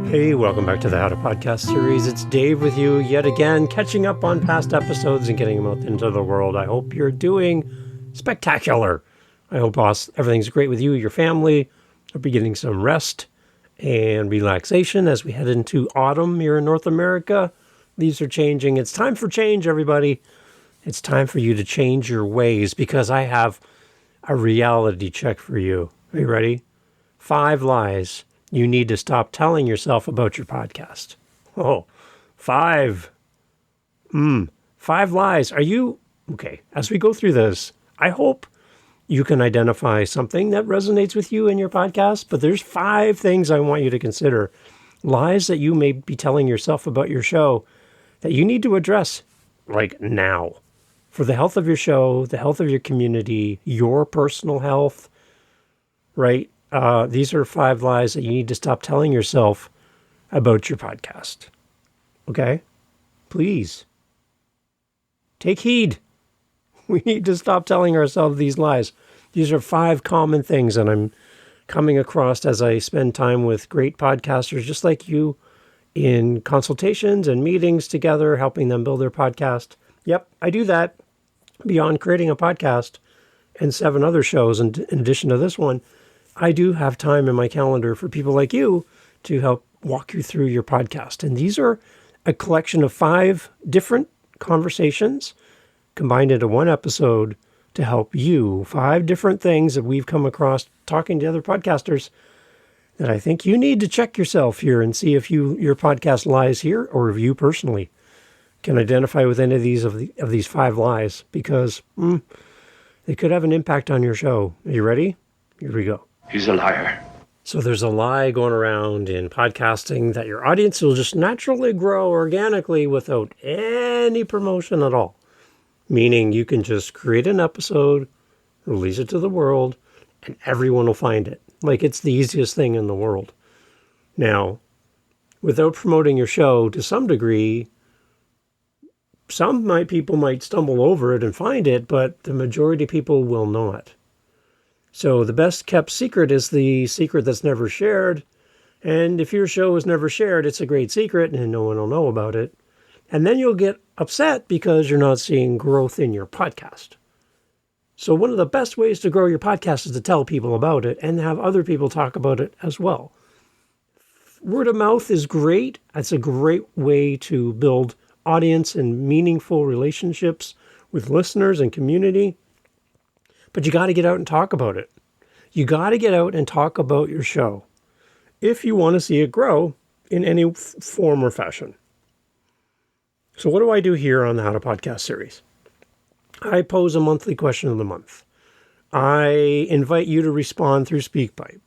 Hey, welcome back to the How to Podcast series. It's Dave with you yet again, catching up on past episodes and getting them out into the world. I hope you're doing spectacular. I hope everything's great with you, your family. Hope you're getting some rest and relaxation as we head into autumn here in North America. These are changing. It's time for change, everybody. It's time for you to change your ways because I have a reality check for you. Are you ready? 5 lies you need to stop telling yourself about your podcast. Oh, 5. 5 lies. Are you... Okay, as we go through this, I hope you can identify something that resonates with you in your podcast, but there's 5 things I want you to consider. Lies that you may be telling yourself about your show that you need to address, like now. For the health of your show, the health of your community, your personal health, right? These are 5 lies that you need to stop telling yourself about your podcast. Okay? Please. Take heed. We need to stop telling ourselves these lies. These are 5 common things that I'm coming across as I spend time with great podcasters just like you in consultations and meetings together, helping them build their podcast. Yep, I do that beyond creating a podcast and 7 other shows in addition to this one. I do have time in my calendar for people like you to help walk you through your podcast. And these are a collection of 5 different conversations combined into one episode to help you. 5 different things that we've come across talking to other podcasters that I think you need to check yourself here and see if your podcast lies here or if you personally can identify with any of these 5 lies because they could have an impact on your show. Are you ready? Here we go. He's a liar. So there's a lie going around in podcasting that your audience will just naturally grow organically without any promotion at all. Meaning you can just create an episode, release it to the world, and everyone will find it. Like it's the easiest thing in the world. Now, without promoting your show to some degree, people might stumble over it and find it, but the majority of people will not. So the best kept secret is the secret that's never shared. And if your show is never shared, it's a great secret and no one will know about it. And then you'll get upset because you're not seeing growth in your podcast. So one of the best ways to grow your podcast is to tell people about it and have other people talk about it as well. Word of mouth is great. That's a great way to build audience and meaningful relationships with listeners and community. But you got to get out and talk about it. You got to get out and talk about your show if you want to see it grow in any form or fashion. So what do I do here on the How to Podcast series? I pose a monthly question of the month. I invite you to respond through SpeakPipe.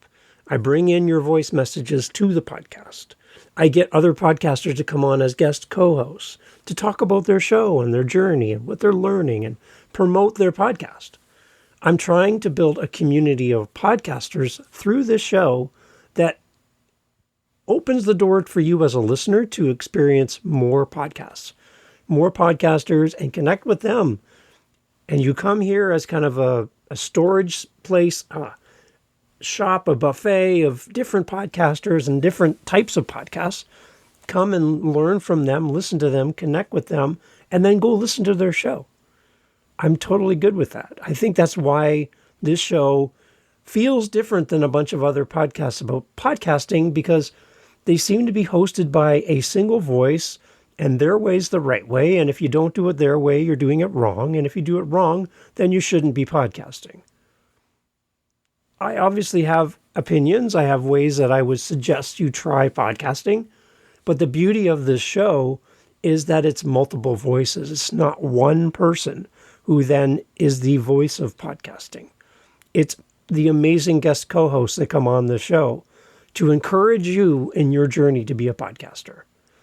I bring in your voice messages to the podcast. I get other podcasters to come on as guest co-hosts to talk about their show and their journey and what they're learning and promote their podcast. I'm trying to build a community of podcasters through this show that opens the door for you as a listener to experience more podcasts, more podcasters, and connect with them. And you come here as kind of a storage place, a shop, a buffet of different podcasters and different types of podcasts. Come and learn from them, listen to them, connect with them, and then go listen to their show. I'm totally good with that. I think that's why this show feels different than a bunch of other podcasts about podcasting because they seem to be hosted by a single voice and their way's the right way. And if you don't do it their way, you're doing it wrong. And if you do it wrong, then you shouldn't be podcasting. I obviously have opinions. I have ways that I would suggest you try podcasting. But the beauty of this show is that it's multiple voices. It's not one person who then is the voice of podcasting. It's the amazing guest co-hosts that come on the show to encourage you in your journey to be a podcaster.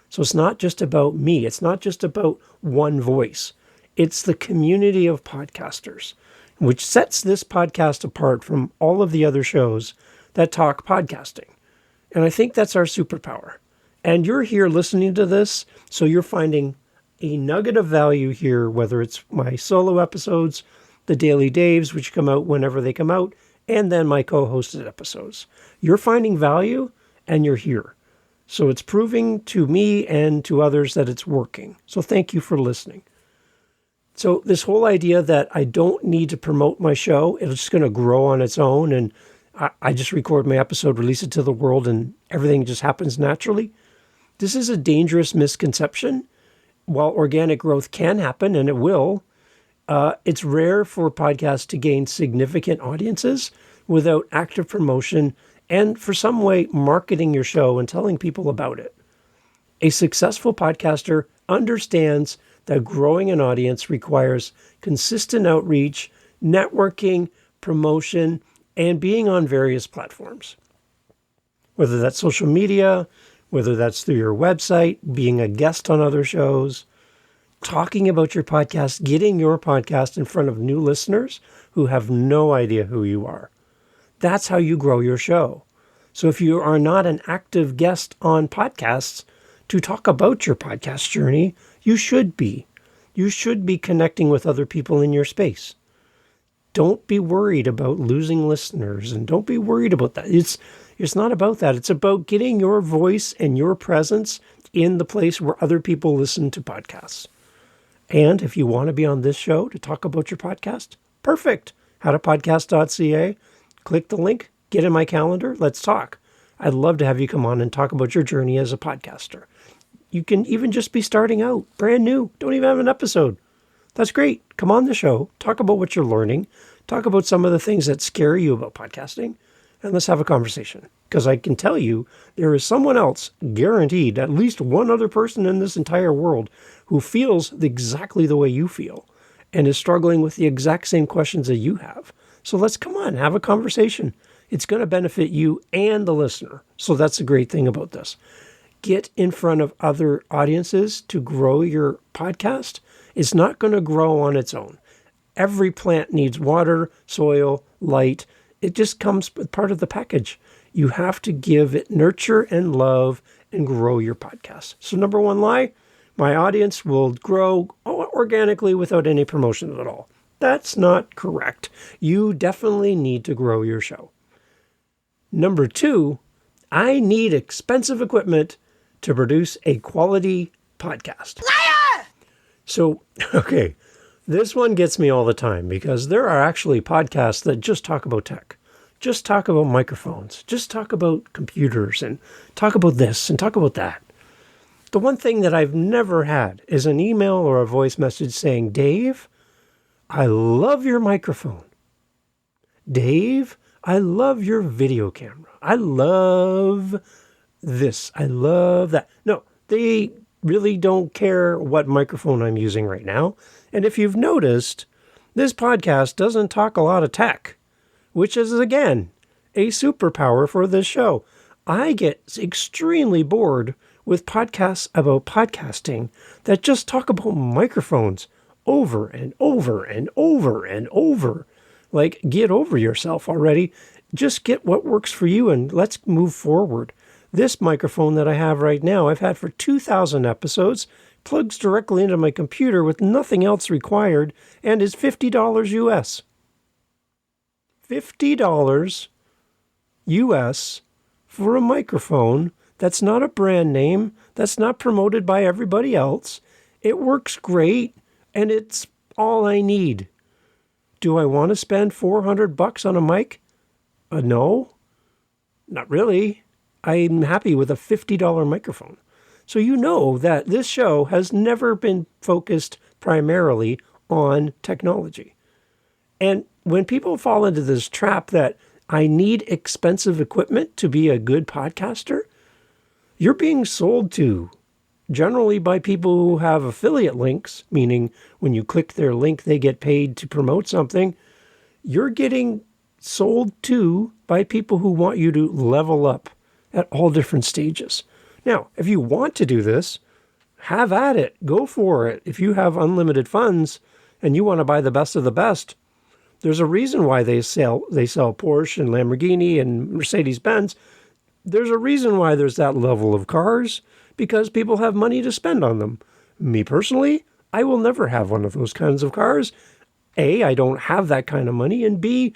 So it's not just about me. It's not just about one voice. It's the community of podcasters, which sets this podcast apart from all of the other shows that talk podcasting. And I think that's our superpower. And you're here listening to this, so you're finding a nugget of value here, whether it's my solo episodes, the Daily Daves, which come out whenever they come out, and then my co-hosted episodes. You're finding value and you're here. So it's proving to me and to others that it's working. So thank you for listening. So this whole idea that I don't need to promote my show, it's just going to grow on its own, and I just record my episode, release it to the world, and everything just happens naturally. This is a dangerous misconception. While organic growth can happen, and it will, it's rare for podcasts to gain significant audiences without active promotion and for some way marketing your show and telling people about it. A successful podcaster understands that growing an audience requires consistent outreach, networking, promotion, and being on various platforms. Whether that's social media, whether that's through your website, being a guest on other shows, talking about your podcast, getting your podcast in front of new listeners who have no idea who you are. That's how you grow your show. So if you are not an active guest on podcasts to talk about your podcast journey, you should be. You should be connecting with other people in your space. Don't be worried about losing listeners, and don't be worried about that. It's not about that. It's about getting your voice and your presence in the place where other people listen to podcasts. And if you want to be on this show to talk about your podcast, perfect. howtopodcast.ca. Click the link, get in my calendar, let's talk. I'd love to have you come on and talk about your journey as a podcaster. You can even just be starting out, brand new, don't even have an episode. That's great. Come on the show, talk about what you're learning, talk about some of the things that scare you about podcasting, and let's have a conversation. Because I can tell you, there is someone else, guaranteed, at least one other person in this entire world who feels exactly the way you feel and is struggling with the exact same questions that you have. So let's come on, have a conversation. It's going to benefit you and the listener. So that's the great thing about this. Get in front of other audiences to grow your podcast. It's not going to grow on its own. Every plant needs water, soil, light. It just comes with part of the package. You have to give it nurture and love and grow your podcast. So number one lie, my audience will grow organically without any promotion at all. That's not correct. You definitely need to grow your show. Number two, I need expensive equipment to produce a quality podcast. Liar! So, okay, this one gets me all the time because there are actually podcasts that just talk about tech, just talk about microphones, just talk about computers and talk about this and talk about that. The one thing that I've never had is an email or a voice message saying, Dave, I love your microphone. Dave, I love your video camera. I love this. I love that. No, they really don't care what microphone I'm using right now. And if you've noticed, this podcast doesn't talk a lot of tech, which is, again, a superpower for this show. I get extremely bored with podcasts about podcasting that just talk about microphones over and over and over and over. Like, get over yourself already. Just get what works for you and let's move forward. This microphone that I have right now, I've had for 2,000 episodes, plugs directly into my computer with nothing else required, and is $50 US. $50 US for a microphone that's not a brand name, that's not promoted by everybody else. It works great, and it's all I need. Do I want to spend $400 on a mic? No, not really. I'm happy with a $50 microphone. So you know that this show has never been focused primarily on technology. And when people fall into this trap that I need expensive equipment to be a good podcaster, you're being sold to generally by people who have affiliate links, meaning when you click their link, they get paid to promote something. You're getting sold to by people who want you to level up at all different stages. Now, if you want to do this, have at it. Go for it. If you have unlimited funds and you want to buy the best of the best, there's a reason why they sell Porsche and Lamborghini and Mercedes-Benz. There's a reason why there's that level of cars, because people have money to spend on them. Me personally, I will never have one of those kinds of cars. A, I don't have that kind of money, and B,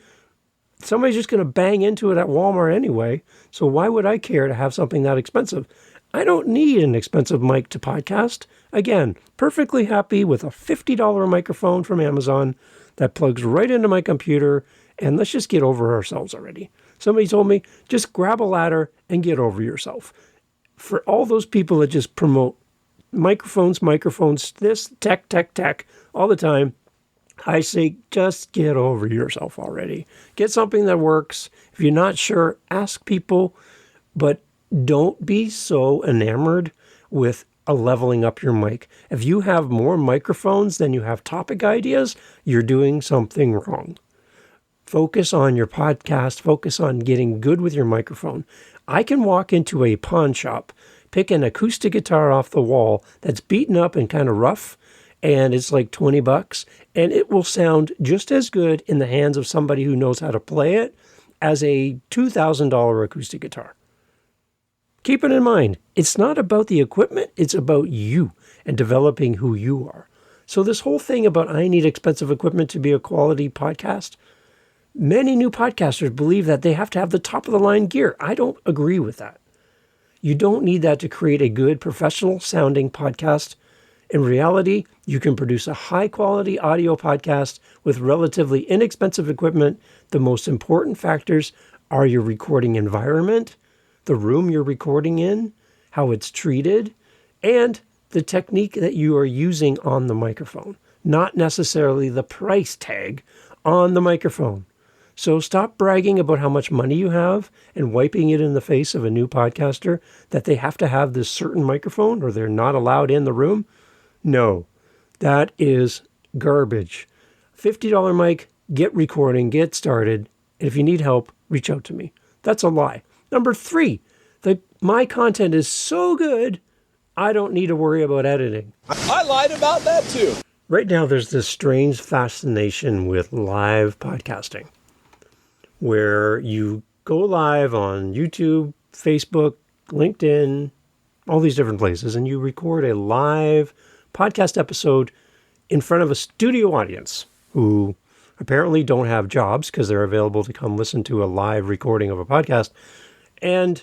somebody's just going to bang into it at Walmart anyway, so why would I care to have something that expensive? I don't need an expensive mic to podcast. Again, perfectly happy with a $50 microphone from Amazon that plugs right into my computer, and let's just get over ourselves already. Somebody told me, just grab a ladder and get over yourself. For all those people that just promote microphones, this, tech, all the time, I say, just get over yourself already. Get something that works. If you're not sure, ask people, but don't be so enamored with leveling up your mic. If you have more microphones than you have topic ideas, you're doing something wrong. Focus on your podcast. Focus on getting good with your microphone. I can walk into a pawn shop, pick an acoustic guitar off the wall that's beaten up and kind of rough, and it's like $20, and it will sound just as good in the hands of somebody who knows how to play it as a $2,000 acoustic guitar. Keep it in mind, it's not about the equipment, it's about you and developing who you are. So this whole thing about I need expensive equipment to be a quality podcast, many new podcasters believe that they have to have the top of the line gear. I don't agree with that. You don't need that to create a good professional sounding podcast. In reality, you can produce a high quality audio podcast with relatively inexpensive equipment. The most important factors are your recording environment, the room you're recording in, how it's treated, and the technique that you are using on the microphone, not necessarily the price tag on the microphone. So stop bragging about how much money you have and wiping it in the face of a new podcaster that they have to have this certain microphone or they're not allowed in the room. No, that is garbage. $50 mic, get recording, get started. And if you need help, reach out to me. That's a lie. Number 3, my content is so good, I don't need to worry about editing. I lied about that too. Right now, there's this strange fascination with live podcasting, where you go live on YouTube, Facebook, LinkedIn, all these different places, and you record a live podcast episode in front of a studio audience who apparently don't have jobs because they're available to come listen to a live recording of a podcast. And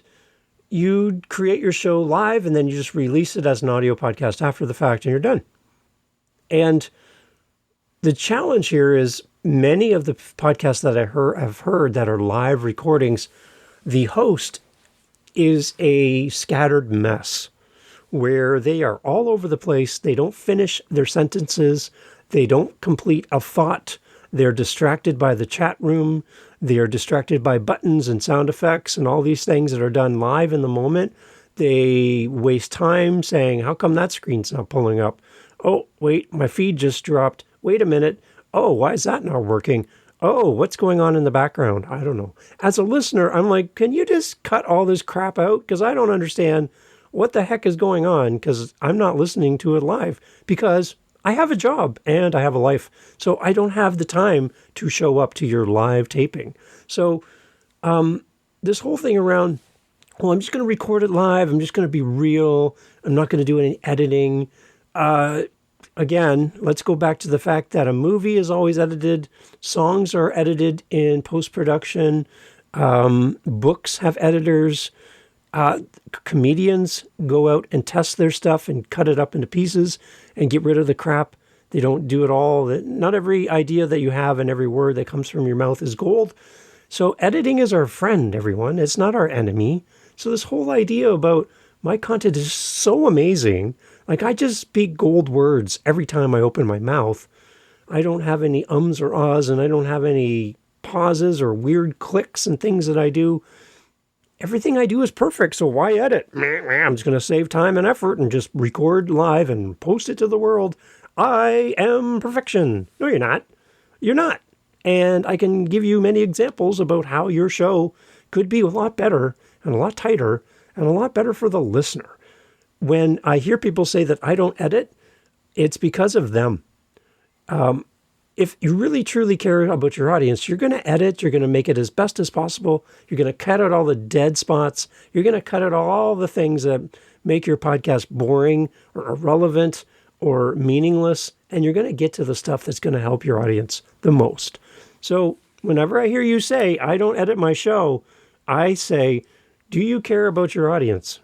you create your show live and then you just release it as an audio podcast after the fact and you're done. And the challenge here is many of the podcasts that have heard that are live recordings, the host is a scattered mess where they are all over the place. They don't finish their sentences. They don't complete a thought. They're distracted by the chat room. They are distracted by buttons and sound effects and all these things that are done live in the moment. They waste time saying, how come that screen's not pulling up? Oh, wait, my feed just dropped. Wait a minute. Oh, why is that not working? Oh, what's going on in the background? I don't know. As a listener, I'm like, can you just cut all this crap out? Because I don't understand what the heck is going on, because I'm not listening to it live because I have a job and I have a life. So I don't have the time to show up to your live taping. So this whole thing around, well, I'm just going to record it live. I'm just going to be real. I'm not going to do any editing. Again, let's go back to the fact that a movie is always edited. Songs are edited in post-production. Books have editors. Comedians go out and test their stuff and cut it up into pieces and get rid of the crap. They don't do it all. Not every idea that you have and every word that comes from your mouth is gold. So editing is our friend, everyone. It's not our enemy. So this whole idea about my content is so amazing. Like, I just speak gold words every time I open my mouth. I don't have any ums or ahs, and I don't have any pauses or weird clicks and things that I do. Everything I do is perfect, so why edit? I'm just going to save time and effort and just record live and post it to the world. I am perfection. No, you're not. You're not. And I can give you many examples about how your show could be a lot better and a lot tighter and a lot better for the listener. When I hear people say that I don't edit, it's because of them. If you really truly care about your audience, you're going to edit, you're going to make it as best as possible. You're going to cut out all the dead spots. You're going to cut out all the things that make your podcast boring or irrelevant or meaningless. And you're going to get to the stuff that's going to help your audience the most. So whenever I hear you say, I don't edit my show, I say, do you care about your audience?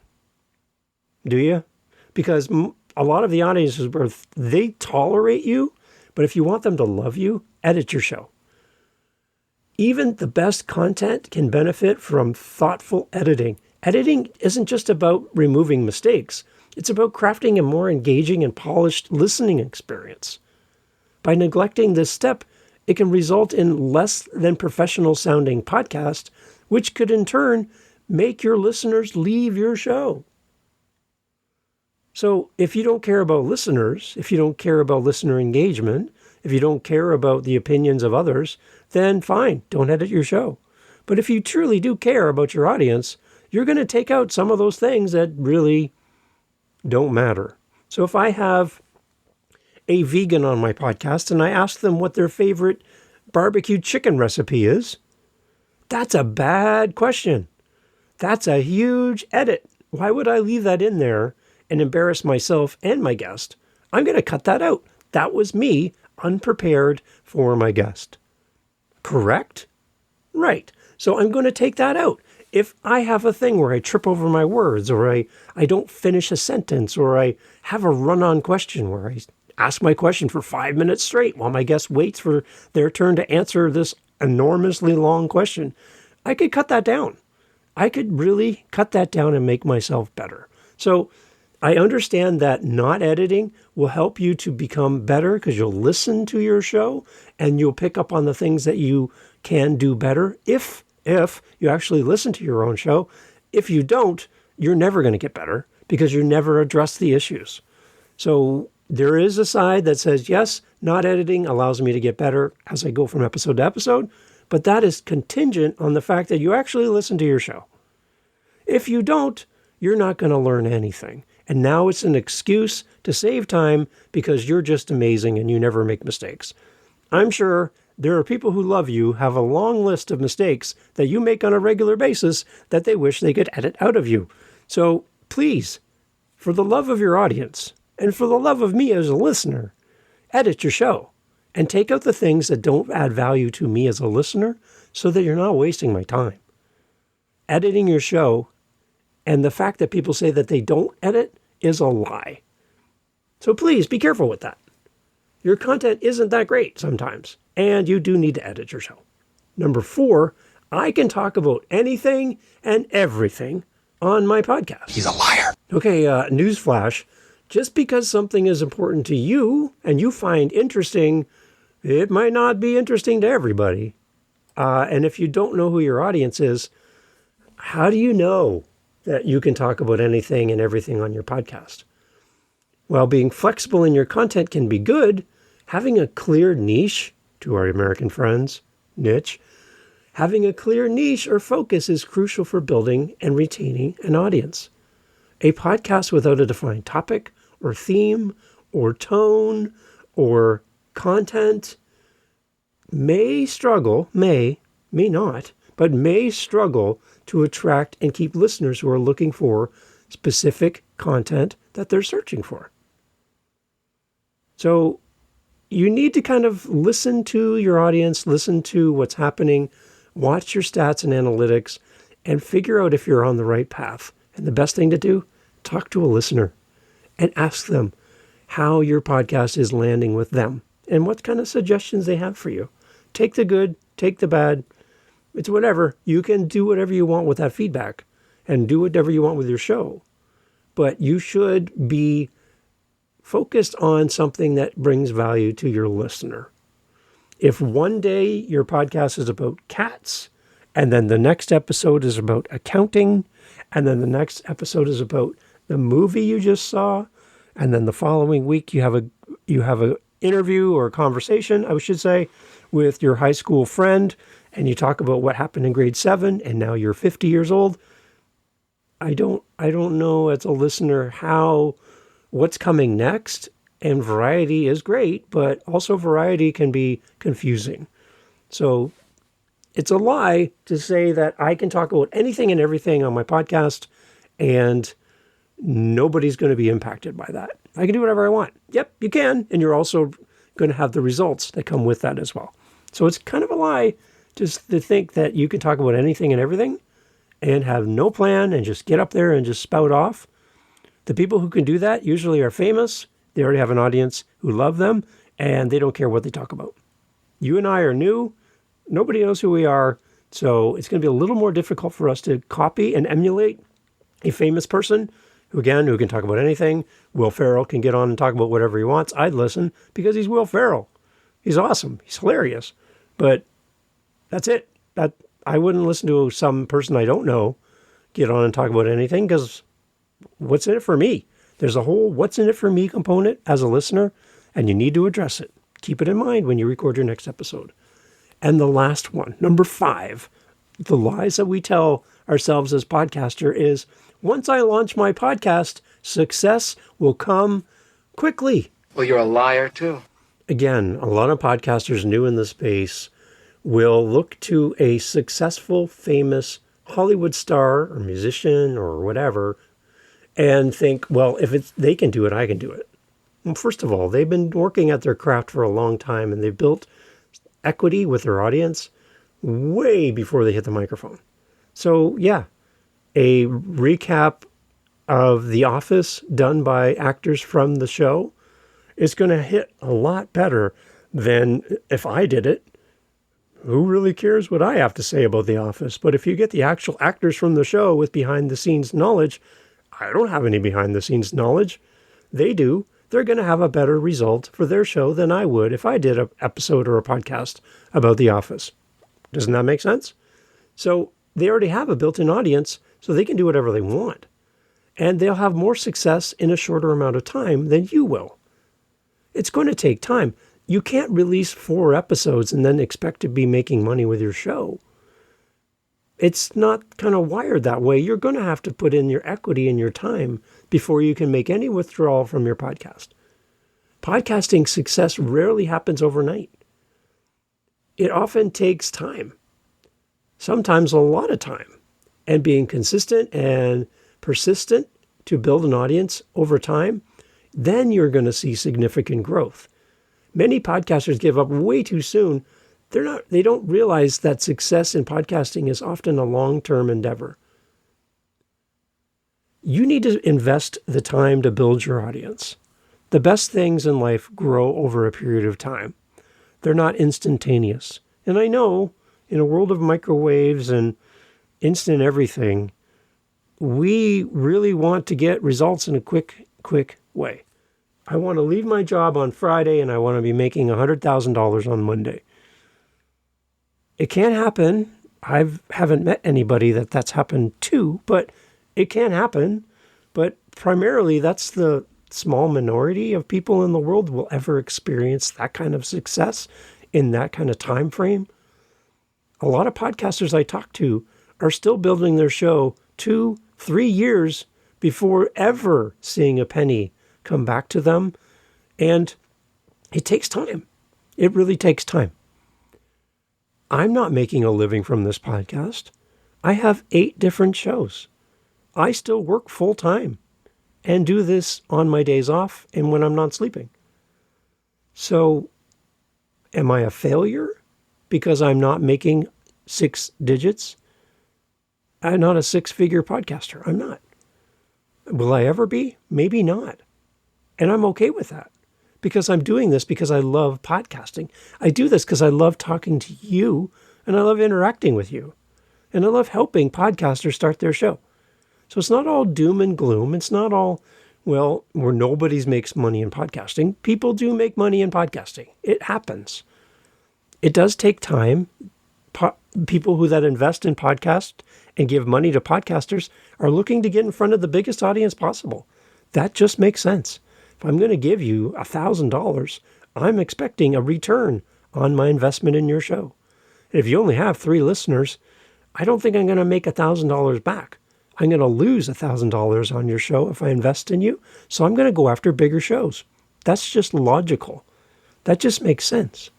Do you? Because a lot of the audiences where they tolerate you, but if you want them to love you, edit your show. Even the best content can benefit from thoughtful editing. Editing isn't just about removing mistakes. It's about crafting a more engaging and polished listening experience. By neglecting this step, it can result in less than professional sounding podcast, which could in turn make your listeners leave your show. So if you don't care about listeners, if you don't care about listener engagement, if you don't care about the opinions of others, then fine, don't edit your show. But if you truly do care about your audience, you're going to take out some of those things that really don't matter. So if I have a vegan on my podcast and I ask them what their favorite barbecue chicken recipe is, that's a bad question. That's a huge edit. Why would I leave that in there and embarrass myself and my guest? I'm going to cut that out. That was me unprepared for my guest. Correct? Right. So I'm going to take that out. If I have a thing where I trip over my words, or I don't finish a sentence, or I have a run-on question where I ask my question for 5 minutes straight while my guest waits for their turn to answer this enormously long question, I could cut that down. I could really cut that down and make myself better. So I understand that not editing will help you to become better because you'll listen to your show and you'll pick up on the things that you can do better if you actually listen to your own show. If you don't, you're never going to get better because you never address the issues. So there is a side that says, yes, not editing allows me to get better as I go from episode to episode, but that is contingent on the fact that you actually listen to your show. If you don't, you're not going to learn anything. And now it's an excuse to save time because you're just amazing and you never make mistakes. I'm sure there are people who love you, have a long list of mistakes that you make on a regular basis that they wish they could edit out of you. So please, for the love of your audience and for the love of me as a listener, edit your show and take out the things that don't add value to me as a listener so that you're not wasting my time. Editing your show and the fact that people say that they don't edit is a lie. So please be careful with that. Your content isn't that great sometimes, and you do need to edit your show. Number 4, I can talk about anything and everything on my podcast. He's a liar. Okay, newsflash. Just because something is important to you and you find interesting, it might not be interesting to everybody. And if you don't know who your audience is, how do you know that you can talk about anything and everything on your podcast? While being flexible in your content can be good, having a clear niche, to our American friends, niche, having a clear niche or focus is crucial for building and retaining an audience. A podcast without a defined topic or theme or tone or content may struggle, may not, but may struggle to attract and keep listeners who are looking for specific content that they're searching for. So you need to kind of listen to your audience, listen to what's happening, watch your stats and analytics, and figure out if you're on the right path. And the best thing to do, talk to a listener and ask them how your podcast is landing with them and what kind of suggestions they have for you. Take the good, take the bad. It's whatever. You can do whatever you want with that feedback and do whatever you want with your show. But you should be focused on something that brings value to your listener. If one day your podcast is about cats, and then the next episode is about accounting, and then the next episode is about the movie you just saw, and then the following week you have a interview or a conversation, I should say, with your high school friend, and you talk about what happened in grade 7, and now you're 50 years old, I don't know as a listener what's coming next. And variety is great, but also variety can be confusing. So it's a lie to say that I can talk about anything and everything on my podcast and nobody's going to be impacted by that. I can do whatever I want. Yep, you can. And you're also going to have the results that come with that as well. So it's kind of a lie just to think that you can talk about anything and everything and have no plan and just get up there and just spout off. The people who can do that usually are famous. They already have an audience who love them, and they don't care what they talk about. You and I are new. Nobody knows who we are. So it's going to be a little more difficult for us to copy and emulate a famous person who can talk about anything. Will Ferrell can get on and talk about whatever he wants. I'd listen because he's Will Ferrell. He's awesome. He's hilarious. But that's it. I wouldn't listen to some person I don't know get on and talk about anything because what's in it for me? There's a whole what's in it for me component as a listener, and you need to address it. Keep it in mind when you record your next episode. And the last one, number 5, the lies that we tell ourselves as podcaster is, once I launch my podcast, success will come quickly. Well, you're a liar too. Again, a lot of podcasters new in the space will look to a successful, famous Hollywood star or musician or whatever and think, well, if they can do it, I can do it. Well, first of all, they've been working at their craft for a long time and they've built equity with their audience way before they hit the microphone. So yeah, a recap of The Office done by actors from the show is going to hit a lot better than if I did it. Who really cares what I have to say about The Office? But if you get the actual actors from the show with behind the scenes knowledge, I don't have any behind the scenes knowledge. They do. They're going to have a better result for their show than I would if I did an episode or a podcast about The Office. Doesn't that make sense? So they already have a built-in audience, so they can do whatever they want. And they'll have more success in a shorter amount of time than you will. It's going to take time. You can't release 4 episodes and then expect to be making money with your show. It's not kind of wired that way. You're going to have to put in your equity and your time before you can make any withdrawal from your podcast. Podcasting success rarely happens overnight. It often takes time, sometimes a lot of time, and being consistent and persistent to build an audience over time, then you're going to see significant growth. Many podcasters give up way too soon. They don't realize that success in podcasting is often a long-term endeavor. You need to invest the time to build your audience. The best things in life grow over a period of time. They're not instantaneous. And I know in a world of microwaves and instant everything, we really want to get results in a quick way. I want to leave my job on Friday and I want to be making $100,000 on Monday. It can happen. I haven't met anybody that's happened to, but it can happen. But primarily, that's the small minority of people in the world will ever experience that kind of success in that kind of time frame. A lot of podcasters I talk to are still building their show 2-3 years before ever seeing a penny come back to them. And it takes time. It really takes time. I'm not making a living from this podcast. I have 8 different shows. I still work full time and do this on my days off and when I'm not sleeping. So am I a failure because I'm not making 6 digits? I'm not a 6-figure podcaster. I'm not. Will I ever be? Maybe not. And I'm okay with that because I'm doing this because I love podcasting. I do this because I love talking to you and I love interacting with you. And I love helping podcasters start their show. So it's not all doom and gloom. It's not all, where nobody makes money in podcasting. People do make money in podcasting. It happens. It does take time. People that invest in podcasts and give money to podcasters are looking to get in front of the biggest audience possible. That just makes sense. If I'm going to give you $1,000, I'm expecting a return on my investment in your show. And if you only have 3 listeners, I don't think I'm going to make $1,000 back. I'm going to lose $1,000 on your show if I invest in you. So I'm going to go after bigger shows. That's just logical. That just makes sense.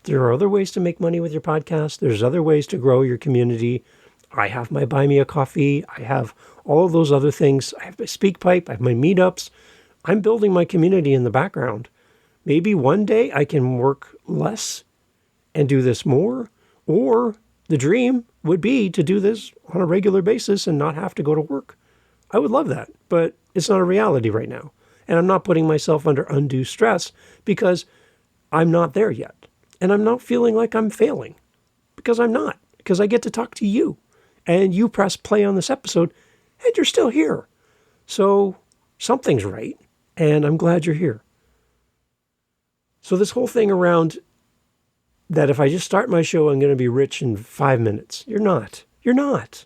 There are other ways to make money with your podcast. There's other ways to grow your community. I have my Buy Me a Coffee. I have all of those other things. I have my SpeakPipe. I have my meetups. I'm building my community in the background. Maybe one day I can work less and do this more, or the dream would be to do this on a regular basis and not have to go to work. I would love that, but it's not a reality right now. And I'm not putting myself under undue stress because I'm not there yet. And I'm not feeling like I'm failing because I'm not, because I get to talk to you and you press play on this episode and you're still here. So something's right. And I'm glad you're here. So this whole thing around that if I just start my show, I'm going to be rich in 5 minutes. You're not. You're not.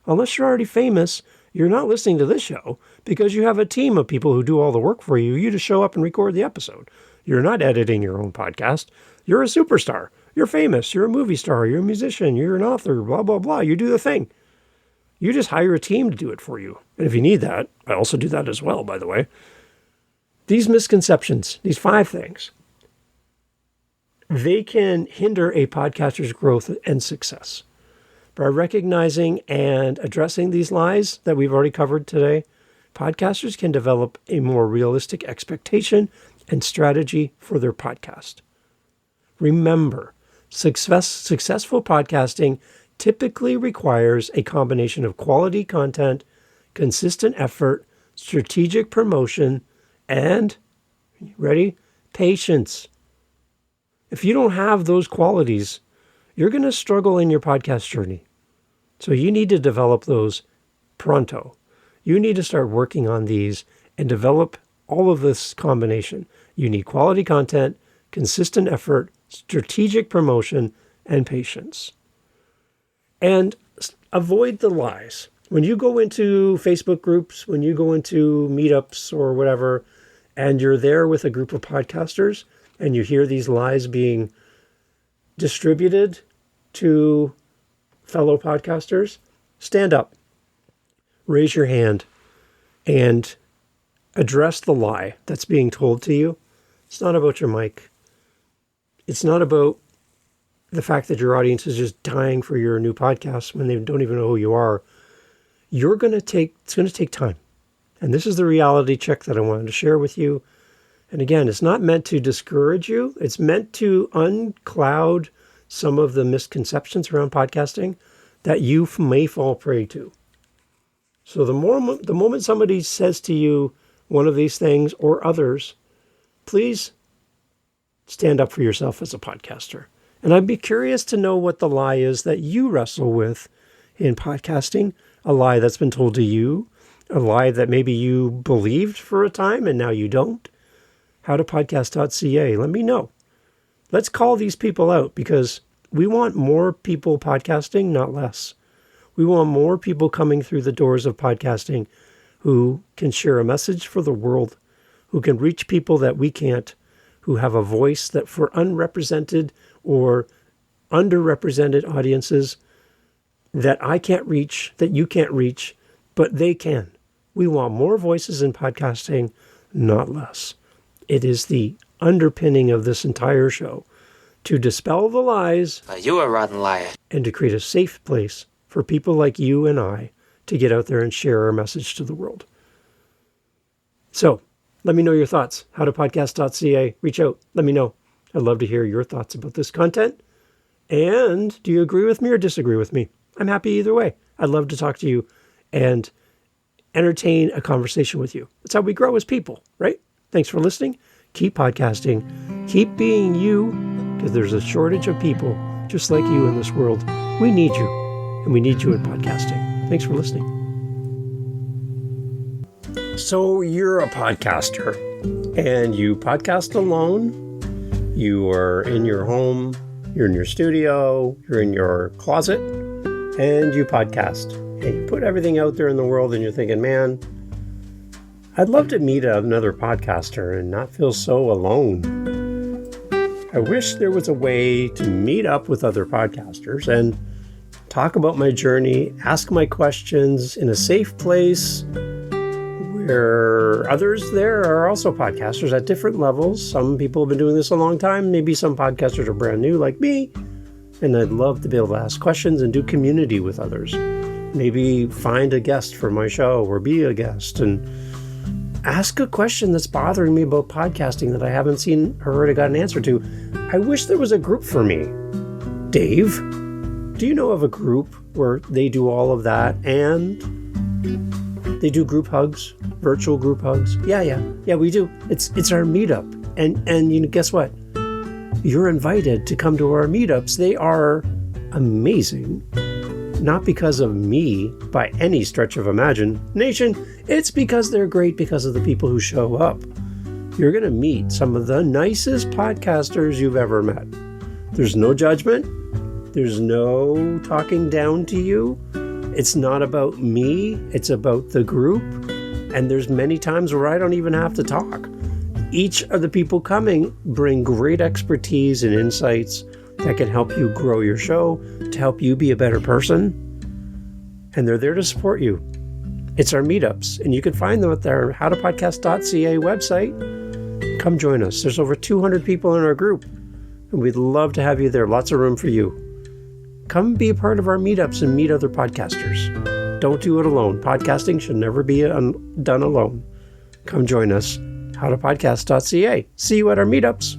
Unless you're already famous, you're not listening to this show because you have a team of people who do all the work for you. You just show up and record the episode. You're not editing your own podcast. You're a superstar. You're famous. You're a movie star. You're a musician. You're an author, blah, blah, blah. You do the thing. You just hire a team to do it for you. And if you need that, I also do that as well, by the way. These misconceptions, these 5 things, they can hinder a podcaster's growth and success. By recognizing and addressing these lies that we've already covered today, podcasters can develop a more realistic expectation and strategy for their podcast. Remember, successful podcasting typically requires a combination of quality content, consistent effort, strategic promotion, and, ready, patience. If you don't have those qualities, you're going to struggle in your podcast journey. So you need to develop those pronto. You need to start working on these and develop all of this combination. You need quality content, consistent effort, strategic promotion, and patience. And avoid the lies. When you go into Facebook groups, when you go into meetups or whatever, and you're there with a group of podcasters, and you hear these lies being distributed to fellow podcasters, stand up, raise your hand, and address the lie that's being told to you. It's not about your mic. It's not about the fact that your audience is just dying for your new podcast when they don't even know who you are. It's going to take time. And this is the reality check that I wanted to share with you. And again, it's not meant to discourage you. It's meant to uncloud some of the misconceptions around podcasting that you may fall prey to. So the moment somebody says to you one of these things or others, please stand up for yourself as a podcaster. And I'd be curious to know what the lie is that you wrestle with in podcasting, a lie that's been told to you, a lie that maybe you believed for a time and now you don't. howtopodcast.ca. Let me know. Let's call these people out because we want more people podcasting, not less. We want more people coming through the doors of podcasting who can share a message for the world, who can reach people that we can't, who have a voice that for unrepresented or underrepresented audiences that I can't reach, that you can't reach, but they can. We want more voices in podcasting, not less. It is the underpinning of this entire show to dispel the lies. You a rotten liar. And to create a safe place for people like you and I to get out there and share our message to the world. So let me know your thoughts. howtopodcast.ca. Reach out. Let me know. I'd love to hear your thoughts about this content. And do you agree with me or disagree with me? I'm happy either way. I'd love to talk to you and entertain a conversation with you. That's how we grow as people, right? Thanks for listening. Keep podcasting. Keep being you, because there's a shortage of people just like you in this world. We need you, and we need you in podcasting. Thanks for listening. So you're a podcaster, and you podcast alone. You are in your home, you're in your studio, you're in your closet, and you podcast. And you put everything out there in the world, and you're thinking, man, I'd love to meet another podcaster and not feel so alone. I wish there was a way to meet up with other podcasters and talk about my journey, ask my questions in a safe place where others there are also podcasters at different levels. Some people have been doing this a long time. Maybe some podcasters are brand new like me. And I'd love to be able to ask questions and do community with others. Maybe find a guest for my show or be a guest and ask a question that's bothering me about podcasting that I haven't seen or already got an answer to. I wish there was a group for me. Dave, do you know of a group where they do all of that and They do group hugs, virtual group hugs. Yeah, we do. It's our meetup. And you know, guess what? You're invited to come to our meetups. They are amazing. Not because of me by any stretch of imagination. It's because they're great because of the people who show up. You're going to meet some of the nicest podcasters you've ever met. There's no judgment. There's no talking down to you. It's not about me. It's about the group. And there's many times where I don't even have to talk. Each of the people coming bring great expertise and insights that can help you grow your show, to help you be a better person. And they're there to support you. It's our meetups, and you can find them at their howtopodcast.ca website. Come join us. There's over 200 people in our group, and we'd love to have you there. Lots of room for you. Come be a part of our meetups and meet other podcasters. Don't do it alone. Podcasting should never be done alone. Come join us. howtopodcast.ca. See you at our meetups.